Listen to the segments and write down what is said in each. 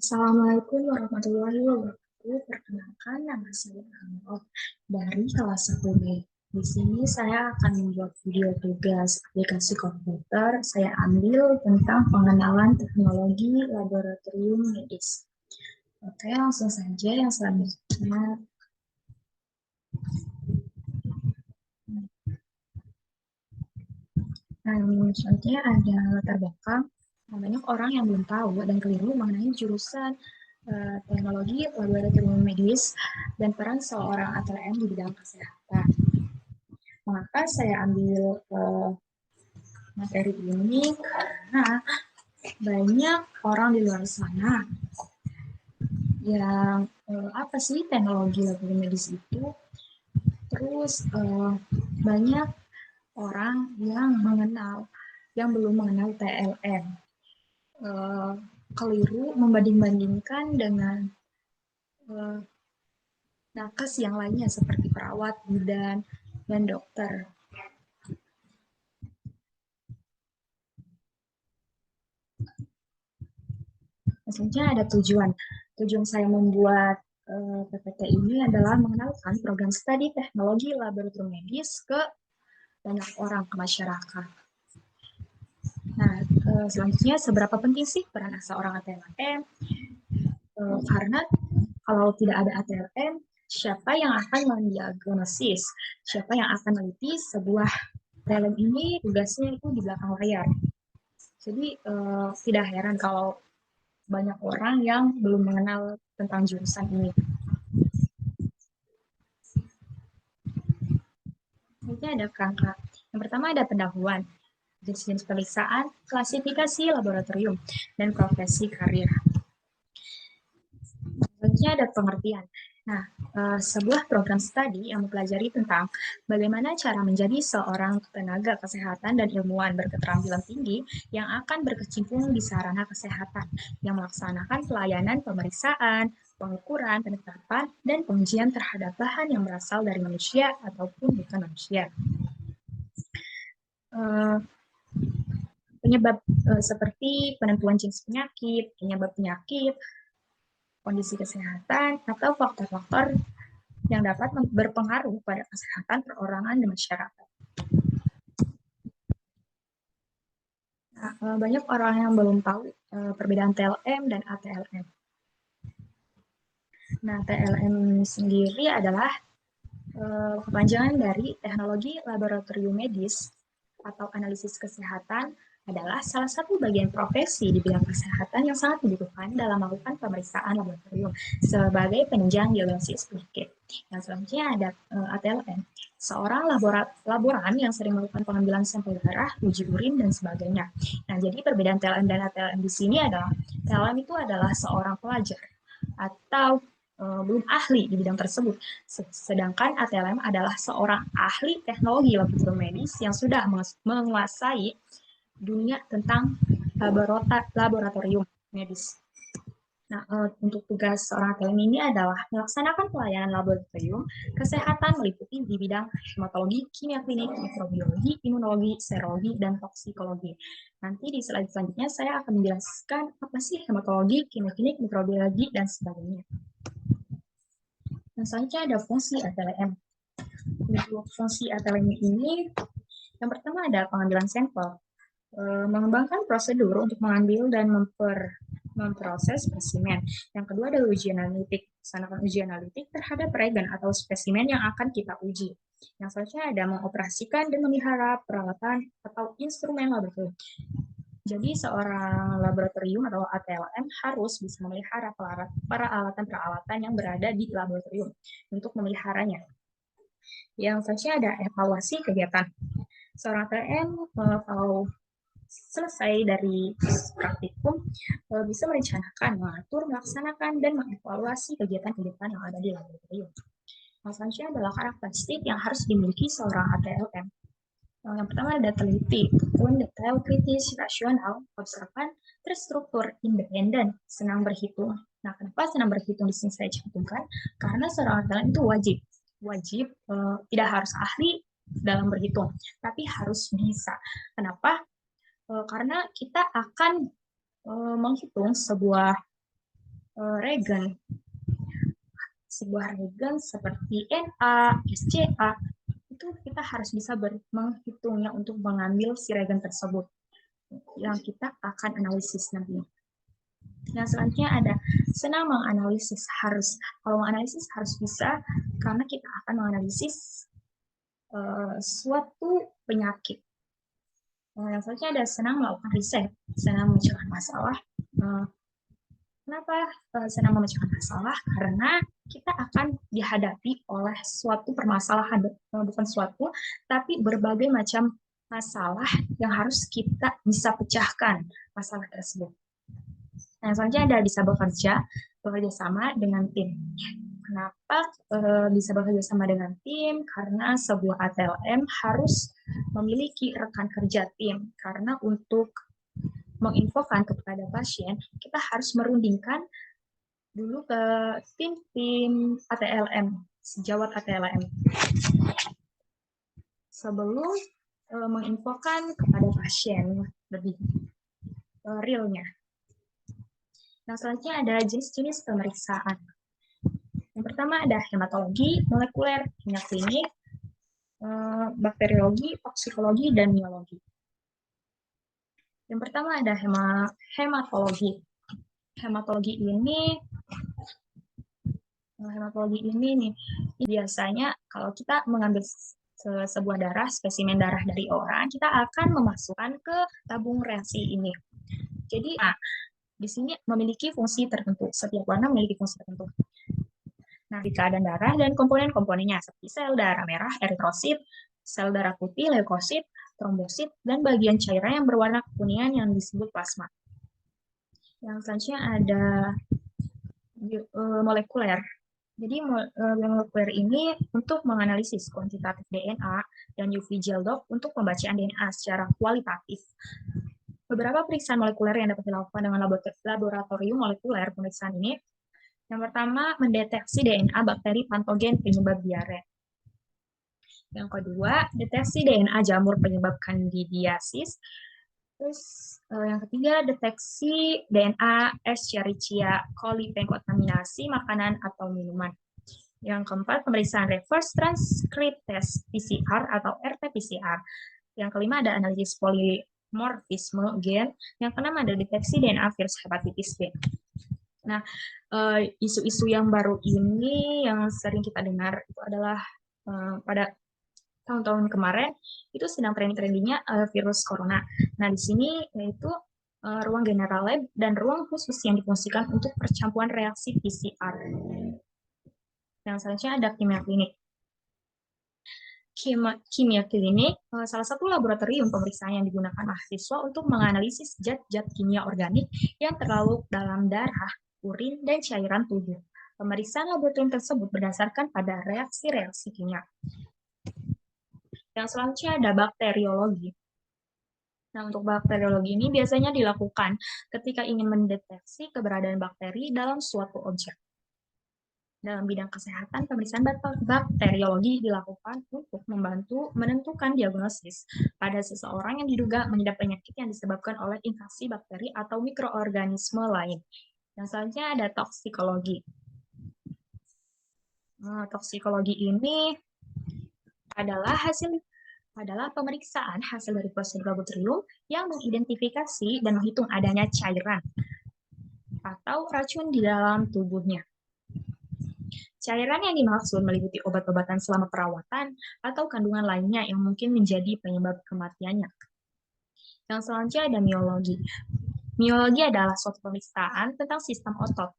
Assalamualaikum warahmatullahi wabarakatuh. Perkenalkan, nama saya Ahmad dari kelas 1B. Di sini saya akan membuat video tugas aplikasi komputer. Saya ambil tentang pengenalan teknologi laboratorium medis. Oke, langsung saja yang selanjutnya. Selanjutnya ada latar belakang. Banyak orang yang belum tahu dan keliru mengenai jurusan teknologi laboratorium medis dan peran seorang ATM di bidang kesehatan. Maka saya ambil materi ini karena banyak orang di luar sana yang apa sih teknologi laboratorium medis itu, terus banyak orang yang belum mengenal TLM, keliru membanding-bandingkan dengan uh, nakes yang lainnya seperti perawat, bidan, dan dokter. Maksudnya ada tujuan. Tujuan saya membuat PPT ini adalah mengenalkan program studi teknologi laboratorium medis ke banyak orang, ke masyarakat. Nah, selanjutnya seberapa penting sih peran seorang ATLM? Karena kalau tidak ada ATLM, siapa yang akan mendiagnosis? Siapa yang akan meneliti sebuah TLM ini tugasnya itu di belakang layar. Jadi tidak heran kalau banyak orang yang belum mengenal tentang jurusan ini. Ini ada kerangka. Yang pertama ada pendahuluan, jenis pemeriksaan, klasifikasi laboratorium, dan profesi karir. Selanjutnya ada pengertian. Nah, sebuah program studi yang mempelajari tentang bagaimana cara menjadi seorang tenaga kesehatan dan ilmuwan berketerampilan tinggi yang akan berkecimpung di sarana kesehatan, yang melaksanakan pelayanan pemeriksaan, pengukuran, penetapan, dan pengujian terhadap bahan yang berasal dari manusia ataupun bukan manusia. Penyebab seperti penentuan jenis penyakit, penyebab penyakit, kondisi kesehatan, atau faktor-faktor yang dapat berpengaruh pada kesehatan perorangan dan masyarakat. Nah, banyak orang yang belum tahu perbedaan TLM dan ATLM. Nah, TLM sendiri adalah kepanjangan dari teknologi laboratorium medis atau analisis kesehatan, adalah salah satu bagian profesi di bidang kesehatan yang sangat dibutuhkan dalam melakukan pemeriksaan laboratorium sebagai penunjang diagnosis penyakit. Yang selanjutnya ada ATLM, seorang laboran yang sering melakukan pengambilan sampel darah, uji urin, dan sebagainya. Nah, jadi perbedaan TLM dan ATLM di sini adalah TLM itu adalah seorang pelajar atau belum ahli di bidang tersebut. Sedangkan ATLM adalah seorang ahli teknologi laboratorium medis yang sudah menguasai dunia tentang laboratorium medis. Nah, untuk tugas seorang ATLM ini adalah melaksanakan pelayanan laboratorium kesehatan meliputi di bidang hematologi, kimia klinik, mikrobiologi, imunologi, serologi, dan toksikologi. Nanti di slide selanjutnya saya akan menjelaskan apa sih hematologi, kimia klinik, mikrobiologi, dan sebagainya. Nah, selanjutnya ada fungsi ATLM. Untuk fungsi ATLM ini, yang pertama ada pengambilan sampel, mengembangkan prosedur untuk mengambil dan memproses spesimen. Yang kedua ada uji analitik, melaksanakan uji analitik terhadap regen atau spesimen yang akan kita uji. Yang selanjutnya ada mengoperasikan dan memelihara peralatan atau instrumen laboratorium. Jadi seorang laboratorium atau ATLM harus bisa memelihara peralatan-peralatan yang berada di laboratorium untuk memeliharanya. Yang selanjutnya ada evaluasi kegiatan. Seorang ATLM kalau selesai dari praktikum bisa merencanakan, mengatur, melaksanakan, dan mengevaluasi kegiatan-kegiatan yang ada di laboratorium. Yang selanjutnya adalah karakteristik yang harus dimiliki seorang ATLM. Yang pertama ada teliti, tekun, detail, kritis, rasional, observan, terstruktur, independen, senang berhitung. Nah, kenapa senang berhitung di sini saya cantumkan? Karena seorang ATLM itu wajib tidak harus ahli dalam berhitung, tapi harus bisa. Kenapa? Karena kita akan menghitung sebuah regen. Sebuah regen seperti Na, SCA, itu kita harus bisa menghitungnya untuk mengambil si regen tersebut yang kita akan analisis nanti. Yang selanjutnya ada senang menganalisis. Kalau menganalisis harus bisa karena kita akan menganalisis suatu penyakit. Yang selanjutnya ada senang melakukan riset, senang memecahkan masalah. Kenapa senang memecahkan masalah? Karena kita akan dihadapi oleh suatu permasalahan, bukan suatu, tapi berbagai macam masalah yang harus kita bisa pecahkan masalah tersebut. Yang selanjutnya ada bisa bekerja sama dengan tim. Kenapa bisa bekerja sama dengan tim? Karena sebuah ATLM harus memiliki rekan kerja tim. Karena untuk menginfokan kepada pasien, kita harus merundingkan dulu ke tim ATLM, sejawat ATLM. Sebelum menginfokan kepada pasien lebih realnya. Yang selanjutnya ada jenis-jenis pemeriksaan. Yang pertama ada hematologi, molekuler, kimia klinik, bakteriologi, toksikologi, dan biologi. Yang pertama ada hematologi. Hematologi ini nih biasanya kalau kita mengambil sebuah darah, spesimen darah dari orang, kita akan memasukkan ke tabung reaksi ini. Jadi, di sini memiliki fungsi tertentu. Setiap warna memiliki fungsi tertentu. Nah, di keadaan darah dan komponen-komponennya seperti sel darah merah, eritrosit, sel darah putih, leukosit, trombosit, dan bagian cairan yang berwarna kekuningan yang disebut plasma. Yang selanjutnya ada molekuler. Jadi molekuler ini untuk menganalisis kuantitatif DNA dan UV gel doc untuk pembacaan DNA secara kualitatif. Beberapa periksaan molekuler yang dapat dilakukan dengan laboratorium molekuler pemeriksaan ini. Yang pertama, mendeteksi DNA bakteri patogen penyebab diare. Yang kedua, deteksi DNA jamur penyebab kandidiasis. Terus yang ketiga, deteksi DNA Escherichia coli pengkontaminasi makanan atau minuman. Yang keempat, pemeriksaan reverse transcript test PCR atau RT-PCR. Yang kelima, ada analisis polimorfisme gen. Yang keenam, ada deteksi DNA virus hepatitis B. Nah, isu-isu yang baru ini yang sering kita dengar itu adalah pada tahun-tahun kemarin itu sedang trendingnya virus corona. Nah, di sini yaitu ruang general lab dan ruang khusus yang difungsikan untuk percampuran reaksi PCR. Yang selanjutnya ada kimia klinik. Kimia klinik salah satu laboratorium pemeriksaan yang digunakan mahasiswa untuk menganalisis zat-zat kimia organik yang terlarut dalam darah, urin, dan cairan tubuh. Pemeriksaan laboratorium tersebut berdasarkan pada reaksi-reaksi kimia. Yang selanjutnya ada bakteriologi. Nah, untuk bakteriologi ini biasanya dilakukan ketika ingin mendeteksi keberadaan bakteri dalam suatu objek. Dalam bidang kesehatan, pemeriksaan bakteriologi dilakukan untuk membantu menentukan diagnosis pada seseorang yang diduga mengidap penyakit yang disebabkan oleh infeksi bakteri atau mikroorganisme lain. Yang selanjutnya ada toksikologi. Toksikologi ini adalah pemeriksaan hasil dari prosedur laboratorium yang mengidentifikasi dan menghitung adanya cairan atau racun di dalam tubuhnya. Cairan yang dimaksud meliputi obat-obatan selama perawatan atau kandungan lainnya yang mungkin menjadi penyebab kematiannya. Yang selanjutnya ada miologi. Miologi adalah suatu pemeriksaan tentang sistem otot,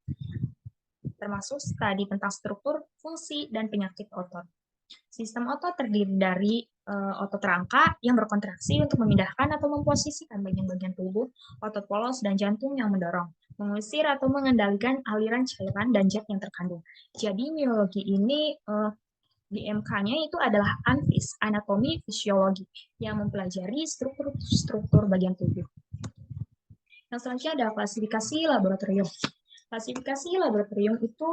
termasuk studi tentang struktur, fungsi, dan penyakit otot. Sistem otot terdiri dari otot rangka yang berkontraksi untuk memindahkan atau memposisikan bagian-bagian tubuh, otot polos, dan jantung yang mendorong, mengusir atau mengendalikan aliran cairan dan zat yang terkandung. Jadi miologi ini di MK-nya itu adalah ANFIS, anatomi fisiologi, yang mempelajari struktur bagian tubuh. Yang selanjutnya ada klasifikasi laboratorium. Klasifikasi laboratorium itu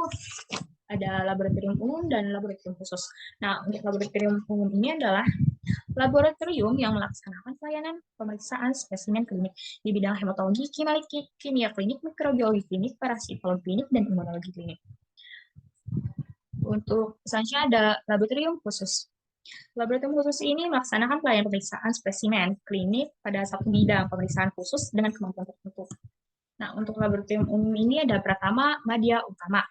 ada laboratorium umum dan laboratorium khusus. Nah, untuk laboratorium umum ini adalah Laboratorium yang melaksanakan pelayanan pemeriksaan spesimen klinik di bidang hematologi, kimia klinik, mikrobiologi klinik, parasitologi klinik, dan imunologi klinik. Untuk selanjutnya ada laboratorium khusus. Laboratorium khusus ini melaksanakan pelayanan pemeriksaan spesimen klinik pada satu bidang pemeriksaan khusus dengan kemampuan tertentu. Nah, untuk laboratorium umum ini ada pertama Madya Utama.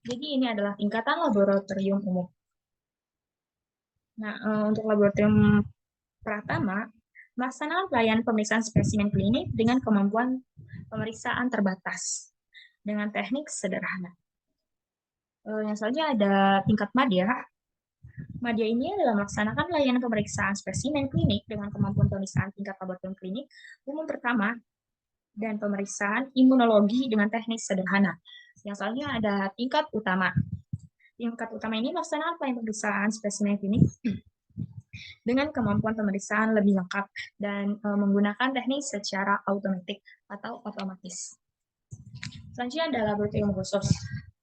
Jadi ini adalah tingkatan laboratorium umum. Nah, untuk laboratorium pertama melaksanakan pelayanan pemeriksaan spesimen klinik dengan kemampuan pemeriksaan terbatas dengan teknik sederhana. Yang selanjutnya ada tingkat Madya. Madya ini adalah melaksanakan layanan pemeriksaan spesimen klinik dengan kemampuan pemeriksaan tingkat laboratorium klinik umum pertama dan pemeriksaan imunologi dengan teknik sederhana. Yang selanjutnya ada tingkat utama. Tingkat utama ini melaksanakan pelayanan pemeriksaan spesimen klinik dengan kemampuan pemeriksaan lebih lengkap dan menggunakan teknik secara otomatis. Selanjutnya ada laboratorium khusus.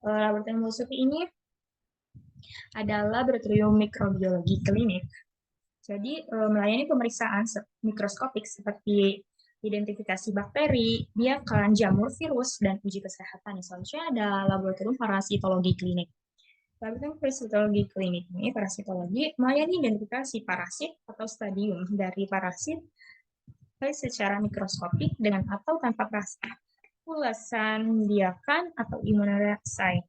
Laboratorium khusus ini adalah laboratorium mikrobiologi klinik. Jadi melayani pemeriksaan mikroskopik seperti identifikasi bakteri, biakan, jamur, virus, dan uji kesehatan. Selanjutnya ada laboratorium parasitologi klinik. Laboratorium parasitologi klinik ini, parasitologi melayani identifikasi parasit atau stadium dari parasit baik secara mikroskopik dengan atau tanpa parasit, ulasan biakan atau imunoreaksi.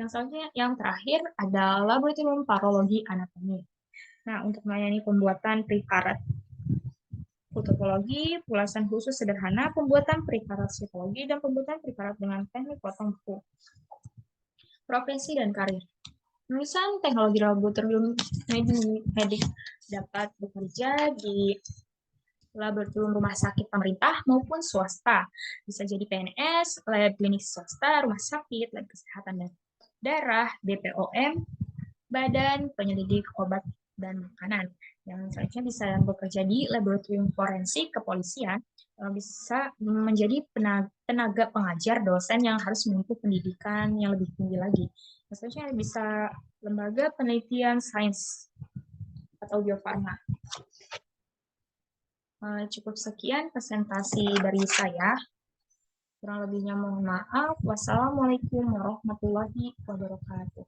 Yang selanjutnya, yang terakhir ada laboratorium parologi anatomi. Nah, untuk melayani pembuatan preparat fotokologi, ulasan khusus sederhana, pembuatan preparat sitologi, dan pembuatan preparat dengan teknik potong buku. Profesi dan karir. Lulusan teknologi laboratorium medik dapat bekerja di laboratorium rumah sakit pemerintah maupun swasta. Bisa jadi PNS, lab klinik swasta, rumah sakit, lab kesehatan dan darah, BPOM, Badan Penyelidik Obat dan Makanan. Yang selanjutnya bisa bekerja di laboratorium forensik kepolisian, bisa menjadi tenaga pengajar dosen yang harus menempuh pendidikan yang lebih tinggi lagi. Selanjutnya bisa lembaga penelitian sains atau biofarma. Cukup sekian presentasi dari saya. Kurang lebihnya mohon maaf. Wassalamualaikum warahmatullahi wabarakatuh.